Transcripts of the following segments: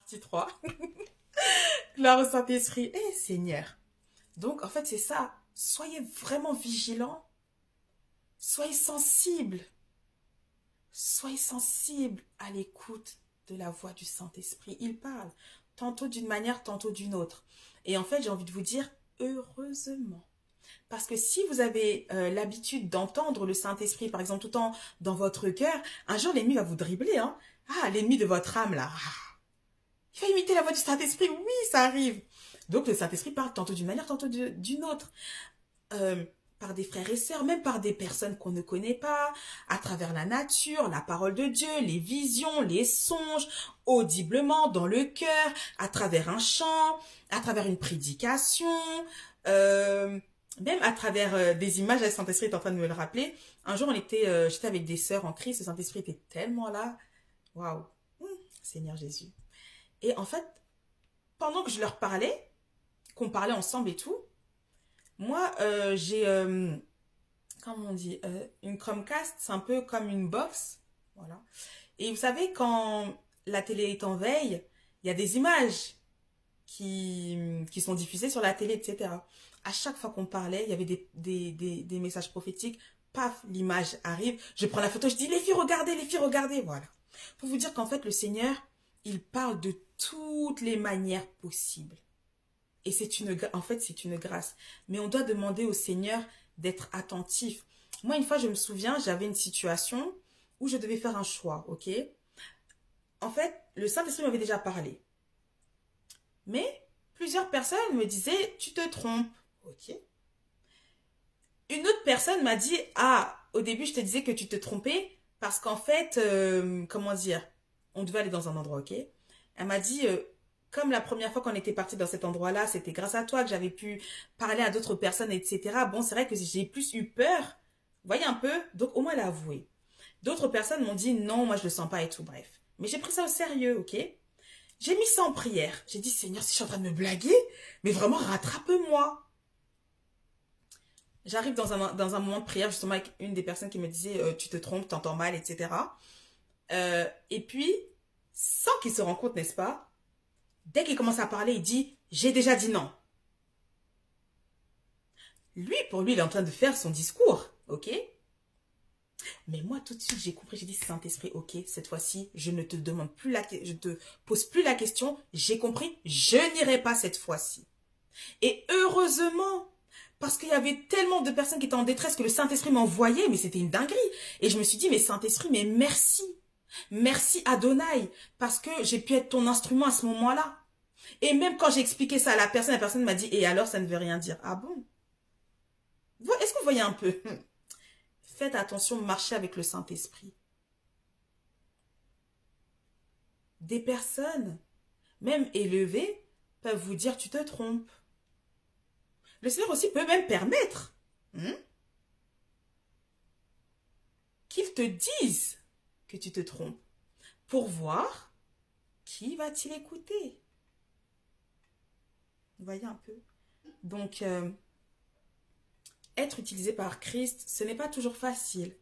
Partie 3. Gloire au Saint-Esprit. Eh Seigneur. Donc en fait c'est ça. Soyez vraiment vigilants. Soyez sensibles. Soyez sensibles à l'écoute de la voix du Saint-Esprit. Il parle, tantôt d'une manière, tantôt d'une autre. Et en fait, j'ai envie de vous dire, heureusement. Parce que si vous avez l'habitude d'entendre le Saint-Esprit, par exemple, tout le temps dans votre cœur, un jour l'ennemi va vous dribbler. Hein. Ah, l'ennemi de votre âme, là. Ah, il va imiter la voix du Saint-Esprit. Oui, ça arrive. Donc le Saint-Esprit parle tantôt d'une manière, tantôt d'une autre. Euh, par des frères et sœurs, même par des personnes qu'on ne connaît pas, à travers la nature, la parole de Dieu, les visions, les songes, audiblement, dans le cœur, à travers un chant, à travers une prédication, euh, même à travers des images. Le Saint-Esprit est en train de me le rappeler. Un jour, j'étais avec des sœurs en Christ, le Saint-Esprit était tellement là. Waouh, Seigneur Jésus. Et en fait, pendant que je leur parlais, qu'on parlait ensemble et tout, moi, j'ai, comment on dit, une Chromecast, c'est un peu comme une box, voilà. Et vous savez, quand la télé est en veille, il y a des images qui sont diffusées sur la télé, etc. À chaque fois qu'on parlait, il y avait des messages prophétiques. Paf, l'image arrive. Je prends la photo, je dis, les filles, regardez, voilà. Pour vous dire qu'en fait, le Seigneur, il parle de toutes les manières possibles. Et en fait, c'est une grâce. Mais on doit demander au Seigneur d'être attentif. Moi, une fois, je me souviens, j'avais une situation où je devais faire un choix, ok? En fait, le Saint-Esprit m'avait déjà parlé. Mais plusieurs personnes me disaient, tu te trompes, ok? Une autre personne m'a dit, ah, au début, je te disais que tu te trompais parce qu'en fait, comment dire, on devait aller dans un endroit, ok? Elle m'a dit, comme la première fois qu'on était parti dans cet endroit-là, c'était grâce à toi que j'avais pu parler à d'autres personnes, etc. Bon, c'est vrai que j'ai plus eu peur. Vous voyez un peu? Donc, au moins, elle a avoué. D'autres personnes m'ont dit, non, moi, je le sens pas et tout, bref. Mais j'ai pris ça au sérieux, ok? J'ai mis ça en prière. J'ai dit, Seigneur, si je suis en train de me blaguer, mais vraiment, rattrape-moi. J'arrive dans un moment de prière, justement, avec une des personnes qui me disait, tu te trompes, t'entends mal, etc. Et puis, sans qu'il se rende compte, n'est-ce pas? Dès qu'il commence à parler, il dit, j'ai déjà dit non. Lui, pour lui, il est en train de faire son discours, ok? Mais moi, tout de suite, j'ai compris, j'ai dit, Saint-Esprit, ok, cette fois-ci, je ne te demande plus je te pose plus la question, j'ai compris, je n'irai pas cette fois-ci. Et heureusement, parce qu'il y avait tellement de personnes qui étaient en détresse que le Saint-Esprit m'envoyait, mais c'était une dinguerie. Et je me suis dit, mais Saint-Esprit, mais merci. Merci Adonai, parce que j'ai pu être ton instrument à ce moment-là. Et même quand j'ai expliqué ça à la personne m'a dit, et alors ça ne veut rien dire. Ah bon? Est-ce que vous voyez un peu? Faites attention, marchez avec le Saint-Esprit. Des personnes, même élevées, peuvent vous dire, tu te trompes. Le Seigneur aussi peut même permettre qu'il te dise que tu te trompes pour voir qui va-t-il écouter. Vous voyez un peu? Donc, être utilisé par Christ, ce n'est pas toujours facile.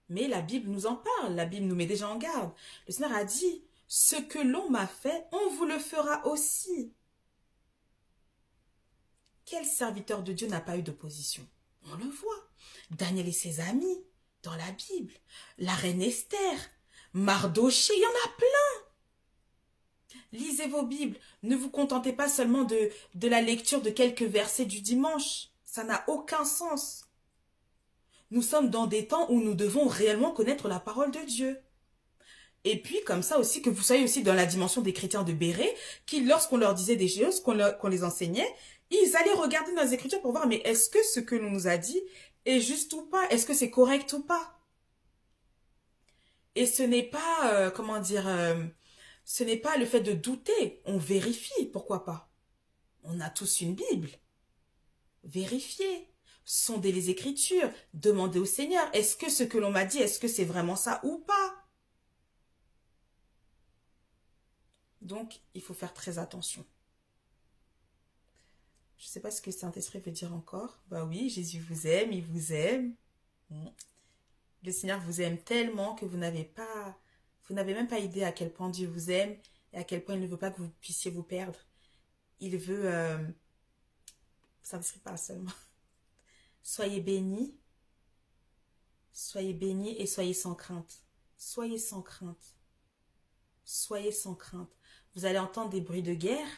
Mais la Bible nous en parle, la Bible nous met déjà en garde. Le Seigneur a dit, ce que l'on m'a fait, on vous le fera aussi. Quel serviteur de Dieu n'a pas eu d'opposition? On le voit. Daniel et ses amis, dans la Bible. La reine Esther, Mardoché, il y en a plein. Lisez vos Bibles. Ne vous contentez pas seulement de la lecture de quelques versets du dimanche. Ça n'a aucun sens. Nous sommes dans des temps où nous devons réellement connaître la parole de Dieu. Et puis, comme ça aussi, que vous soyez aussi dans la dimension des chrétiens de Béret, qui, lorsqu'on leur disait des choses, qu'on les enseignait, ils allaient regarder dans les Écritures pour voir, mais est-ce que ce que l'on nous a dit est juste ou pas? Est-ce que c'est correct ou pas? Et ce n'est pas, comment dire, ce n'est pas le fait de douter. On vérifie, pourquoi pas? On a tous une Bible. Vérifiez. Sondez les Écritures. Demandez au Seigneur, est-ce que ce que l'on m'a dit, est-ce que c'est vraiment ça ou pas? Donc, il faut faire très attention. Je ne sais pas ce que Saint-Esprit veut dire encore. Bah oui, Jésus vous aime, il vous aime. Le Seigneur vous aime tellement que vous n'avez même pas idée à quel point Dieu vous aime. et à quel point il ne veut pas que vous puissiez vous perdre. Il veut... ça ne serait pas seulement. Soyez bénis et soyez sans crainte. Soyez sans crainte. Soyez sans crainte. Vous allez entendre des bruits de guerre,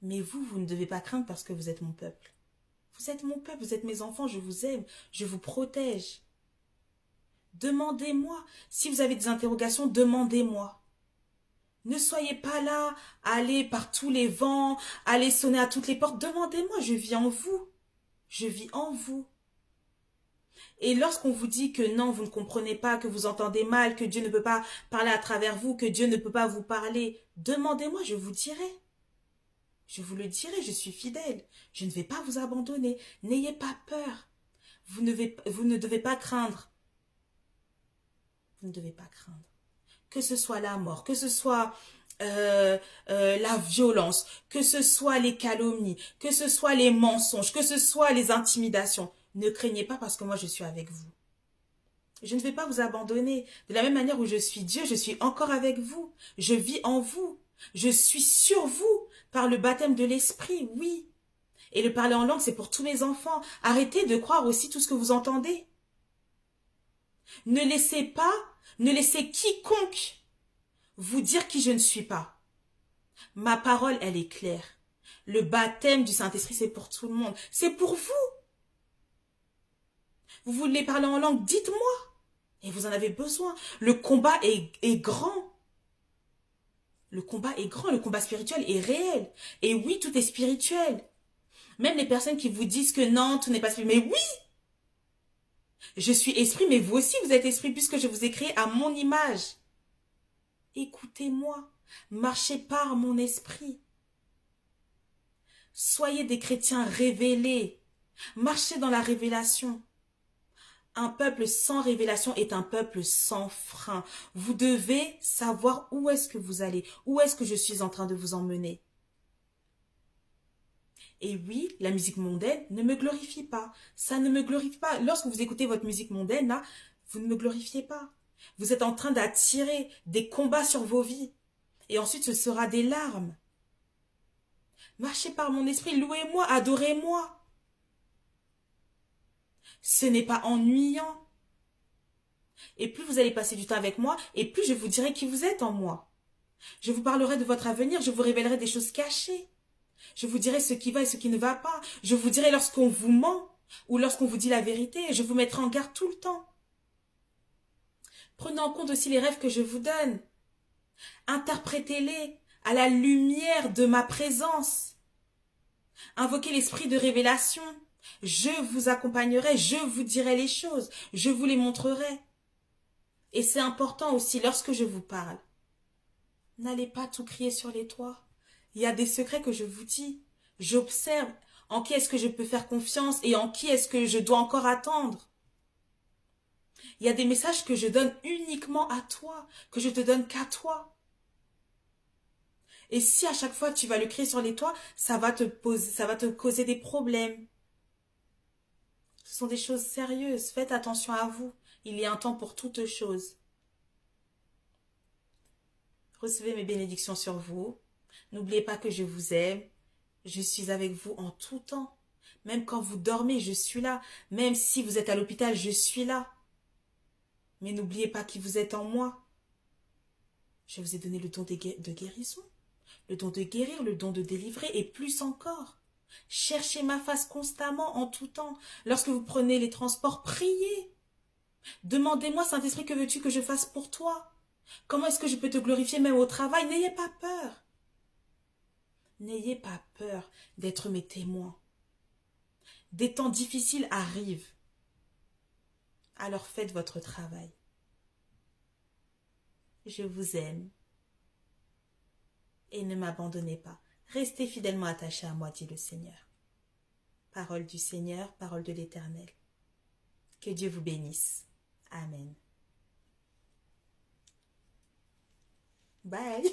mais vous ne devez pas craindre parce que vous êtes mon peuple. Vous êtes mon peuple, vous êtes mes enfants, je vous aime, je vous protège. Demandez-moi. Si vous avez des interrogations, demandez-moi. Ne soyez pas là, allez par tous les vents, allez sonner à toutes les portes. Demandez-moi, je vis en vous. Je vis en vous. Et lorsqu'on vous dit que non, vous ne comprenez pas, que vous entendez mal, que Dieu ne peut pas parler à travers vous, que Dieu ne peut pas vous parler, demandez-moi, je vous dirai. Je vous le dirai, je suis fidèle. Je ne vais pas vous abandonner. N'ayez pas peur. Vous ne devez pas craindre. Vous ne devez pas craindre. Que ce soit la mort, que ce soit la violence, que ce soit les calomnies, que ce soit les mensonges, que ce soit les intimidations. Ne craignez pas parce que moi je suis avec vous. Je ne vais pas vous abandonner. De la même manière où je suis Dieu, je suis encore avec vous. Je vis en vous. Je suis sur vous par le baptême de l'Esprit, oui. Et le parler en langue, c'est pour tous mes enfants. Arrêtez de croire aussi tout ce que vous entendez. Ne laissez quiconque vous dire qui je ne suis pas. Ma parole, elle est claire. Le baptême du Saint-Esprit, c'est pour tout le monde. C'est pour vous. Vous voulez parler en langue, dites-moi. Et vous en avez besoin. Le combat est grand. Le combat est grand. Le combat spirituel est réel. Et oui, tout est spirituel. Même les personnes qui vous disent que non, tout n'est pas spirituel. Mais oui! Je suis esprit, mais vous aussi, vous êtes esprit puisque je vous ai créé à mon image. Écoutez-moi. Marchez par mon esprit. Soyez des chrétiens révélés. Marchez dans la révélation. Un peuple sans révélation est un peuple sans frein. Vous devez savoir où est-ce que vous allez, où est-ce que je suis en train de vous emmener. Et oui, la musique mondaine ne me glorifie pas. Ça ne me glorifie pas. Lorsque vous écoutez votre musique mondaine, là, vous ne me glorifiez pas. Vous êtes en train d'attirer des combats sur vos vies. Et ensuite, ce sera des larmes. Marchez par mon esprit, louez-moi, adorez-moi. Ce n'est pas ennuyant. Et plus vous allez passer du temps avec moi, et plus je vous dirai qui vous êtes en moi. Je vous parlerai de votre avenir, je vous révélerai des choses cachées. Je vous dirai ce qui va et ce qui ne va pas. Je vous dirai lorsqu'on vous ment ou lorsqu'on vous dit la vérité. Je vous mettrai en garde tout le temps. Prenez en compte aussi les rêves que je vous donne. Interprétez-les à la lumière de ma présence. Invoquez l'esprit de révélation. Je vous accompagnerai, je vous dirai les choses, je vous les montrerai. Et c'est important aussi lorsque je vous parle. N'allez pas tout crier sur les toits. Il y a des secrets que je vous dis. J'observe en qui est-ce que je peux faire confiance et en qui est-ce que je dois encore attendre. Il y a des messages que je donne uniquement à toi, que je te donne qu'à toi. Et si à chaque fois tu vas le crier sur les toits, ça va te causer des problèmes. Ce sont des choses sérieuses. Faites attention à vous. Il y a un temps pour toutes choses. Recevez mes bénédictions sur vous. N'oubliez pas que je vous aime. Je suis avec vous en tout temps. Même quand vous dormez, je suis là. Même si vous êtes à l'hôpital, je suis là. Mais n'oubliez pas qui vous êtes en moi. Je vous ai donné le don de guérison, le don de guérir, le don de délivrer et plus encore. Cherchez ma face constamment, en tout temps. Lorsque vous prenez les transports, priez. Demandez-moi, Saint-Esprit, que veux-tu que je fasse pour toi? Comment est-ce que je peux te glorifier même au travail? N'ayez pas peur. N'ayez pas peur d'être mes témoins. Des temps difficiles arrivent. Alors faites votre travail. Je vous aime. Et ne m'abandonnez pas. Restez fidèlement attachés à moi, dit le Seigneur. Parole du Seigneur, parole de l'Éternel. Que Dieu vous bénisse. Amen. Bye.